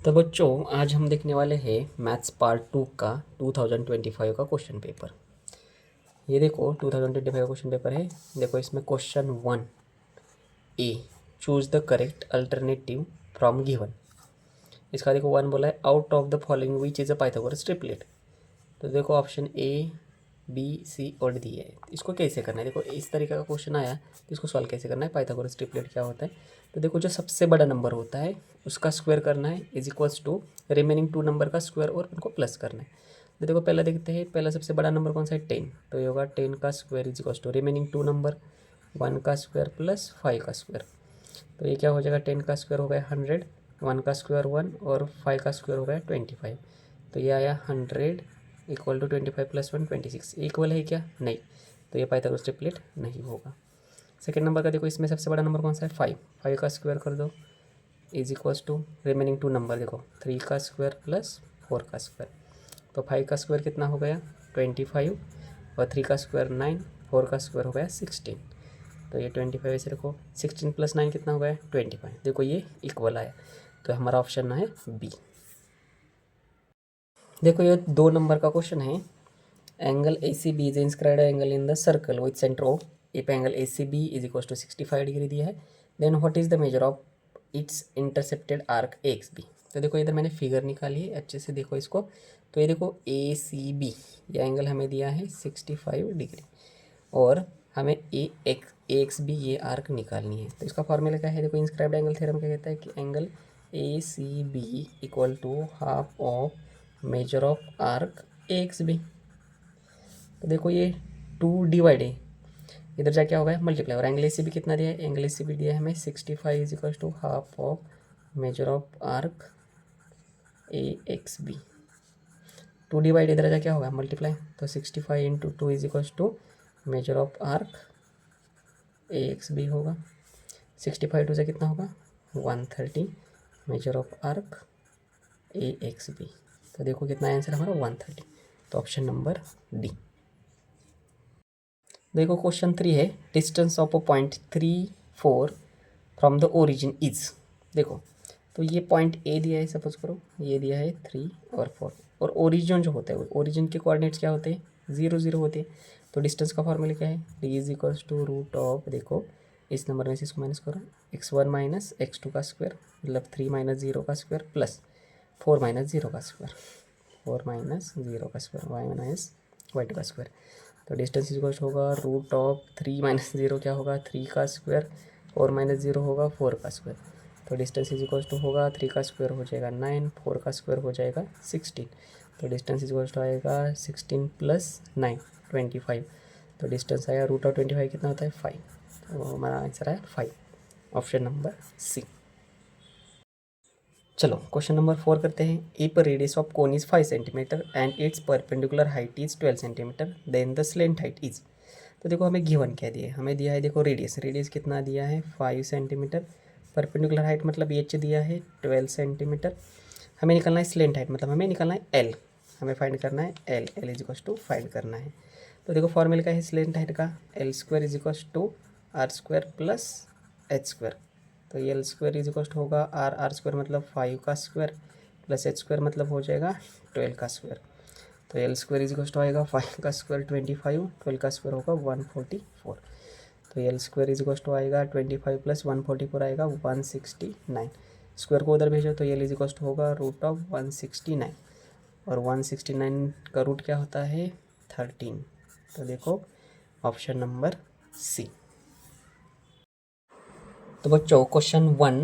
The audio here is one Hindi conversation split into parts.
तो बच्चों आज हम देखने वाले हैं मैथ्स पार्ट 2 का 2025 का क्वेश्चन पेपर। ये देखो 2025 का क्वेश्चन पेपर है। देखो इसमें question 1 A, choose the correct alternative from given. इसका देखो 1 बोला है out of the following which is a Pythagoras triplet. तो देखो ऑप्शन ए बी सी और डी है। इसको कैसे करना है, देखो इस तरीके का क्वेश्चन आया तो इसको सॉल्व कैसे करना है। पाइथागोरस ट्रिपलेट क्या होता है, तो देखो जो सबसे बड़ा नंबर होता है उसका स्क्वायर करना है is equals to remaining 2 number का स्क्वायर और उनको प्लस करना है। तो देखो पहला देखते हैं, पहला सबसे बड़ा नंबर कौन सा है 10। तो ये होगा 10 का square is equals to remaining 2 number 1 का स्क्वायर प्लस 5 का स्क्वायर। तो ये क्या हो जाएगा, 10 का स्क्वायर हो गया 100, 1 का स्क्वायर 1 और 5 का स्क्वायर हो गया 25। तो ये आया 100 इक्वल टू 25 प्लस 1 26। इक्वल है क्या, नहीं, तो ये पाइथागोरस ट्रिपलेट नहीं होगा। सेकेंड नंबर का देखो, इसमें सबसे बड़ा नंबर कौन सा है 5, 5 का स्क्वायर कर दो is equals to remaining 2 number देखो 3 का स्क्वायर प्लस 4 का स्क्वायर। तो 5 का स्क्वायर कितना हो गया 25 और 3 का स्क्वायर 9, 4 का स्क्वायर हो गया 16। तो ये 25 ऐसे रखो, 16 प्लस 9 कितना हो गया 25। देखो ये इक्वल आया, तो हमारा ऑप्शन है बी। देखो ये 2 नंबर का क्वेश्चन है। Angle A C B is inscribed angle in the circle with centre of if angle A C B is equal to 65 degree दिया है, then what is the measure of its intercepted arc A X B. तो देखो इधर मैंने फिगर निकाली है, अच्छे से देखो इसको। तो ये देखो ए सी बी ये एंगल हमें दिया है 65 डिग्री और हमें ए एक्स बी ये आर्क निकालनी है। तो इसका फॉर्मूला क्या है, देखो इंस्क्राइब्ड एंगल थ्योरम क्या कहता है कि angle A C B equal to half of measure of arc A X B. तो देखो ये 2 डिवाइड है, इधर जाके क्या होगा मल्टीप्लाई, और एंगल ए सी बी कितना दिया है, एंगल ए सी बी दिया है हमें 65 is equal to half of measure of arc A X B. 2 divide इधर जाके क्या होगा मल्टीप्लाई, तो 65 into 2 is equal to measure of arc A X B होगा। 65 टू से कितना होगा 130 measure of arc A X B. तो देखो कितना आंसर हमारा 130। तो ऑप्शन नंबर डी। देखो क्वेश्चन 3 है, distance of a point 3 4 from the origin is. देखो तो ये पॉइंट ए दिया है, सपोज करो ये दिया है 3 और 4, और ओरिजिन जो होता है ओरिजिन के कोऑर्डिनेट्स क्या होते हैं 0 0 होते हैं। तो डिस्टेंस का फॉर्मूला क्या है, D is equals to root of, देखो इस नंबर में से इसको माइनस करो, x1 माइनस x2 का स्क्वायर मतलब 3 माइनस 0 का स्क्वायर प्लस 4 माइनस 0 का स्क्वायर, 4 माइनस 0 का स्क्वायर y माइनस y2 का स्क्वायर। तो डिस्टेंस इक्वल होगा रूट ऑफ 3 माइनस 0 क्या होगा 3 का स्क्वायर, 4 माइनस 0 होगा 4 का स्क्वायर। तो डिस्टेंस इज इक्वल टू होगा 3 का स्क्वायर हो जाएगा 9, 4 का स्क्वायर हो जाएगा 16। तो डिस्टेंस इज इक्वल टू आएगा 16 प्लस 9 25। तो डिस्टेंस आएगा रूट ऑफ 25 कितना होता है 5। तो हमारा आंसर आया 5, ऑप्शन नंबर सी। चलो क्वेश्चन नंबर 4 करते हैं। If radius of cone is 5 centimetre and its perpendicular height is 12 centimetre then the slant height is. तो देखो हमें गिवन क्या दिया है, हमें दिया है देखो रेडियस कितना दिया है 5 सेंटीमीटर, परपेंडिकुलर हाइट मतलब एच दिया है 12 सेंटीमीटर। हमें निकलना है स्लेंट हाइट मतलब हमें निकलना है एल, हमें फाइंड करना है L is equal to find करना है। तो देखो फॉर्मूला क्या है स्लेंट हाइट का, L square is equal to R square plus H square. तो ये एल स्क्वायर इज इक्वल होगा आर स्क्वायर मतलब 5 का स्क्वायर प्लस एच स्क्वायर मतलब हो जाएगा 12 का स्क्वायर। तो एल स्क्वायर इज इक्वल आएगा 5 का स्क्वायर 25, 12 का स्क्वायर होगा 144। तो एल स्क्वायर इज इक्वल आएगा 25 प्लस 144 आएगा 169। स्क्वायर को उधर भेजो तो एल इज इक्वल होगा रूट ऑफ 169, और 169 का रूट क्या होता है 13। तो देखो ऑप्शन नंबर सी। तो बच्चों क्वेश्चन 1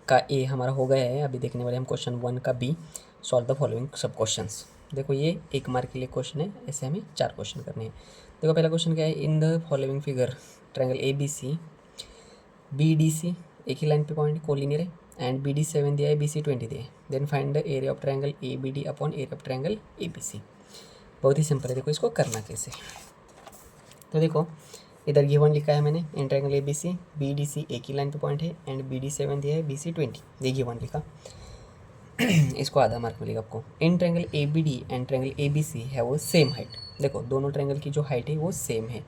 का ए हमारा हो गया है, अभी देखने वाले हम क्वेश्चन 1 का B. Solve the following sub questions. देखो ये 1 मार्क के लिए क्वेश्चन है, ऐसे हमें 4 क्वेश्चन करने हैं। देखो पहला क्वेश्चन क्या है, in the following figure triangle A B C B D C एक ही लाइन पे पॉइंट कोलिनियर है एंड बी डी 7 दिया है बी सी 20 दिया है, then find the area of triangle A B D upon area of triangle A B C. बहुत ही सिंपल है, देखो इसको करना कैसे। तो देखो इधर गिवन लिखा है मैंने इन ट्रायंगल ए बी सी एक ही लाइन पे पॉइंट है एंड बी डी 7 दिया है बी सी 20, ये गिवन लिखा। इसको आधा मार्क मिलेगा आपको। In triangle A B D and triangle A B C है वो सेम हाइट, देखो दोनों ट्रायंगल की जो हाइट है वो सेम है।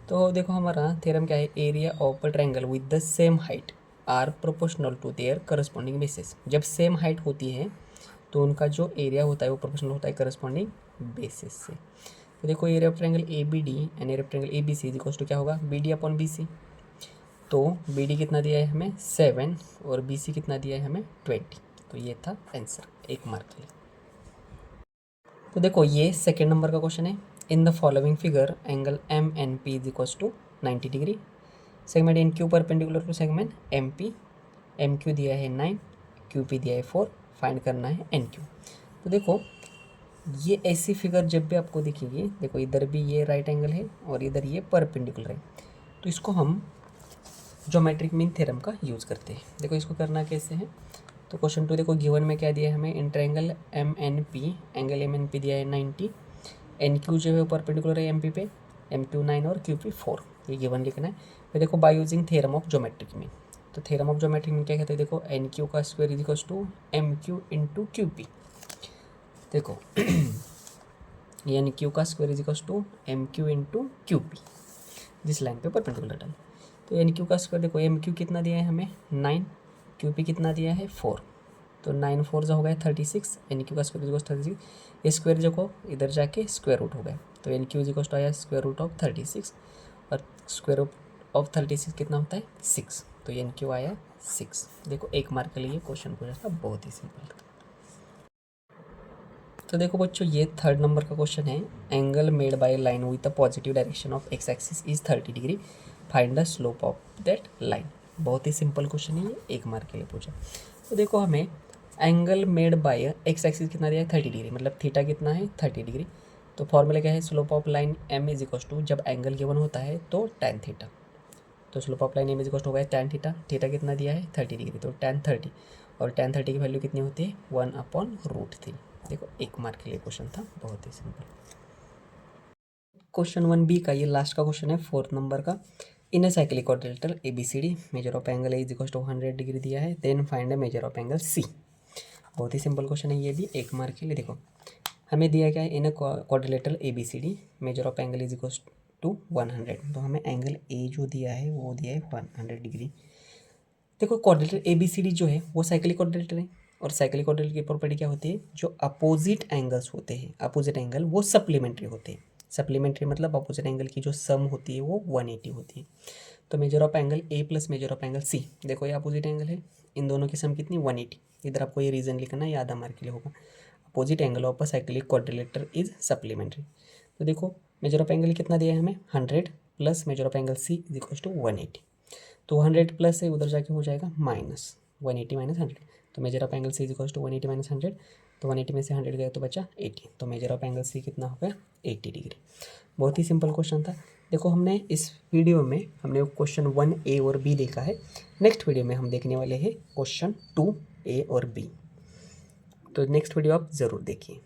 तो देखो हमारा थ्योरम क्या है, area of a triangle with the same height are proportional to their corresponding bases. जब सेम हाइट होती है तो उनका जो एरिया होता है वो प्रोपोर्शनल होता है करस्पॉन्डिंग बेसिस से। तो देखो area of triangle A B D and area of triangle A B C equals to क्या होगा, B D upon B C. तो बी डी कितना दिया है हमें 7 और बी सी कितना दिया है हमें 20। तो ये था आंसर, 1 मार्क के लिए। तो देखो ये सेकेंड नंबर का क्वेश्चन है। In the following figure angle M N P is equals to 90 degree. Segment N Q perpendicular to segment M P. M Q दिया है 9, क्यू पी दिया है 4, फाइंड करना है एन क्यू। तो देखो ये ऐसी फिगर जब भी आपको दिखेगी, देखो इधर भी ये राइट एंगल है और इधर ये परपेंडिकुलर है, तो इसको हम ज्योमेट्रिक मीन थ्योरम का यूज़ करते हैं। देखो इसको करना कैसे है, तो क्वेश्चन 2 देखो गिवन में क्या दिया है हमें, in triangle M N P angle M N P दिया है 90, एन क्यू जो है परपेंडिकुलर है एम पी पे, एम क्यू 9 और क्यू पी 4, ये गिवन लिखना है। फिर देखो by using theorem of geometric mean, तो थ्योरम ऑफ ज्योमेट्रिक मीन क्या कहते हैं, देखो एन क्यू का square is equals to M Q into Q P. देखो एन क्यू का square is equals to M Q into Q P, जिस लाइन पे परपेंडिकुलर डाल। तो एन क्यू का स्क्वायर देखो एम क्यू कितना दिया है हमें 9, क्यू पी कितना दिया है 4, तो 9 4 जो हो गया 36, एन क्यू का स्क्वायर इज 36। ये स्क्वायर जो को इधर जाके स्क्वायर रूट हो गया, तो N Q is equal to आया स्क्वायर रूट ऑफ 36 और स्क्वायर रूट ऑफ 36 कितना होता है 6, तो एन क्यू आया 6। देखो 1 मार्क के लिए क्वेश्चन पूछा था, बहुत ही सिंपल था। तो देखो बच्चों ये थर्ड नंबर का क्वेश्चन है। Angle made by line with the positive direction of x axis is 30 degree, find the slope of that line. बहुत ही सिंपल क्वेश्चन है ये, 1 मार्क के लिए पूछा। तो देखो हमें angle made by x axis कितना दिया है 30 डिग्री, मतलब थीटा कितना है 30 डिग्री। तो फॉर्मूला क्या है, slope of line M is equal to, जब एंगल गिवन होता है तो tan थीटा, तो slope of line M is equal to हो गया tan थीटा। थीटा कितना दिया है 30 डिग्री, तो tan 30, और tan 30 की वैल्यू कितनी होती है 1/√3। देखो 1 मार्क के लिए क्वेश्चन था, बहुत ही सिंपल। क्वेश्चन 1b का ये लास्ट का क्वेश्चन है, 4th नंबर का। In a cyclic quadrilateral ABCD measure of angle A is equal to 100 degree दिया है, then find a measure of angle C। बहुत ही सिंपल क्वेश्चन है ये भी, 1 मार्क के लिए। देखो हमें दिया क्या है, in a quadrilateral ABCD measure of angle is equal to 100, तो हमें एंगल ए जो दिया है वो दिया है 100 डिग्री। देखो क्वाड्रिलेटरल ABCD जो है वो साइक्लिक क्वाड्रिलेटर है, और साइक्लिक क्वाड्रिलेटर की प्रॉपर्टी क्या होती है, जो अपोजिट एंगल्स होते हैं, अपोजिट एंगल वो सप्लीमेंट्री होते हैं। सप्लीमेंट्री मतलब अपोजिट एंगल की जो सम होती है वो 180 होती है। तो measure of angle A plus measure of angle C, देखो ये अपोजिट एंगल है, इन दोनों की सम कितनी 180। इधर आपको ये रीजन लिखना है, ये आधा मार्क के लिए होगा। Opposite angle of a cyclic quadrilateral is supplementary. तो देखो मेजर ऑफ एंगल कितना दिया है हमें 100 plus measure of angle C is equal to 180। तो 100 प्लस है, उधर जाके हो जाएगा माइनस 180 माइनस 100, तो measure of angle C is equal to 180 minus 100, तो 180 में से 100 गया तो बचा 80, तो मेजर ऑफ एंगल सी कितना हो गया 80 डिग्री। बहुत ही सिंपल क्वेश्चन था। देखो हमने इस वीडियो में हमने क्वेश्चन 1A और B देखा है, नेक्स्ट वीडियो में हम देखने वाले हैं क्वेश्चन 2A और B। तो नेक्स्ट वीडियो आप ज़रूर देखिए।